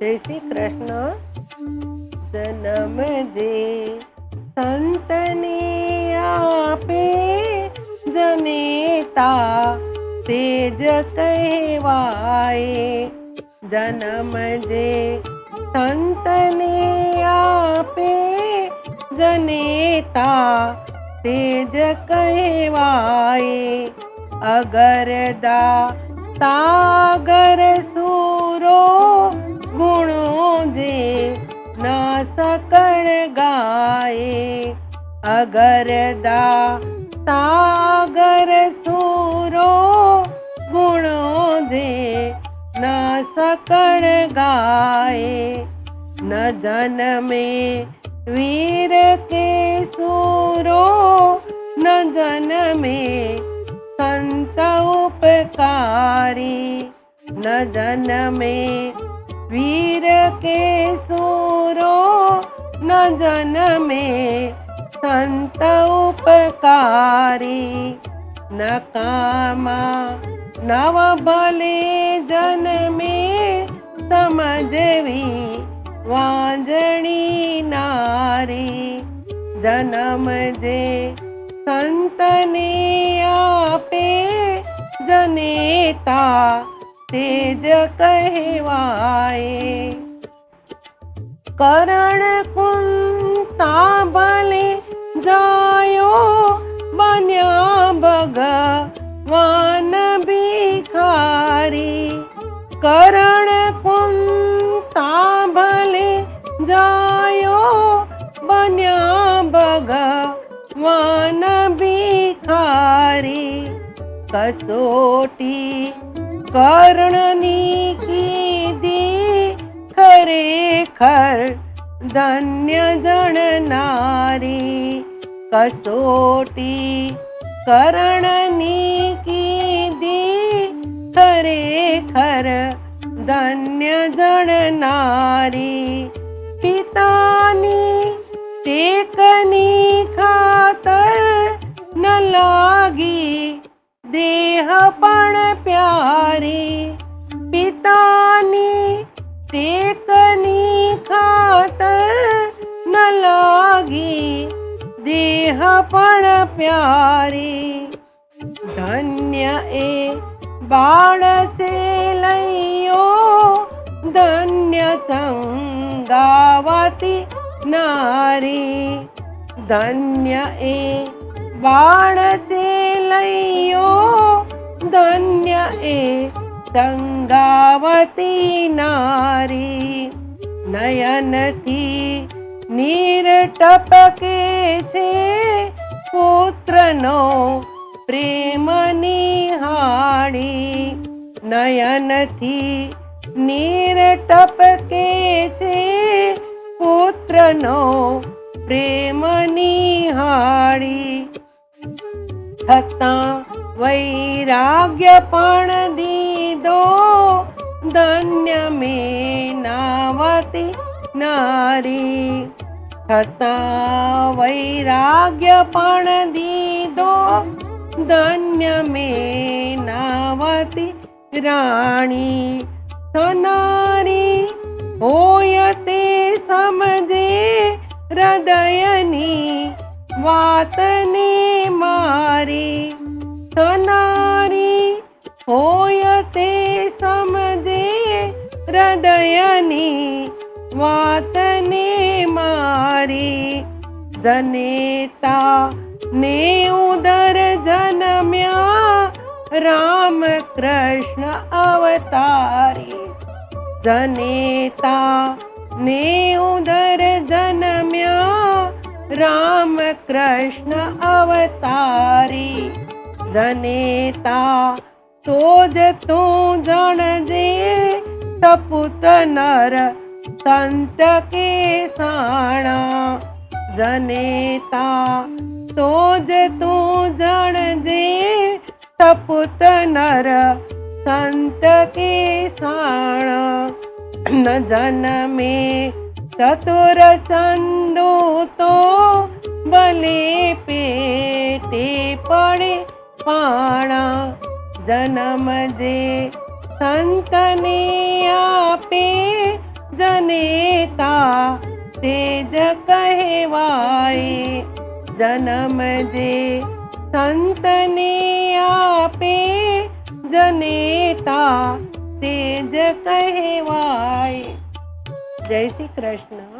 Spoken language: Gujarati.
જય શ્રી કૃષ્ણ. જન્મ જે સંતને આપે જનેતા તે જ કહેવાય. જન્મ જે સંતને આપે જનેતા તે જ કહેવાય. અગરદા તાગર સુરો ગુણો જે ન સકળ ગાય. અગરદા તાગર સુરો ગુણો જે ન સકળ ગાય. ન જન્મે વીર કે સુરો ન જન્મે સંત ઉપકારી. ન જન્મે વીર કે સુરો ન જન્મે સંત ઉપકારી. ન કામા નવ ભલે જન્મે સમજવી વાંજણી નારી. જન્મ જે સંતને આપે જનેતા તે જ કહેવાય. કરણ કુંતા ભલે જાયો બન્યા ભગવાન ભિખારી. કરણ કુંતા ભલે જાયો બન્યા ભગવાન ભિખારી. કસોટી કર્ણની કીધી ખરેખર ધન્ય જણનારી. કસોટી કર્ણની કીધી ખરેખર ધન્ય જણનારી. પિતાની ટેકની ખાતર ન લાગી દેહ પણ પ્યારી. પિતાની ટેકની ખાતર ન લાગી દેહ પણ પ્યારી. ધન્ય એ બાળ ચેલૈયો ધન્ય સંગાવતી નારી. ધન્ય એ બાળ ચેલૈયો ધન્ય એ સંગાવતી નારી. નયનથી નીર ટપકે છે પુત્રનો પ્રેમ નિહાળી. નયનથી નીર ટપકે છે પુત્રનો પ્રેમ નિહાળી. છતાં વૈરાગ્ય પણ દીધો ધન્ય મેનાવતી નારી. છતાં વૈરાગ્ય પણ દીધો ધન્ય મેનાવતી રાણી. સનારી હોય તે સમજે હૃદયની વાતને મારી. સનારી હોય તે સમજે હૃદયની વાતને મારી. જનેતા ને ઉદર જન્મ્યા રામ કૃષ્ણ અવતારી. જનેતા ને ઉદર જન્મ્યા રામ કૃષ્ણ અવતારી. જનેતા તો જ તું જણજે સપુત નર સંત કે સાણા. જનેતા તો જ તું જણજે સપુત નર સંત કે સાણા. ન જન્મે ચતુર ચંદુ તો ભલે પેટે પડે પાણા. જન્મ જે સંતને આપે જનેતા તેજ કહેવાય. જન્મ જે સંતને આપે જનેતા તેજ કહેવાય. જય શ્રી કૃષ્ણ.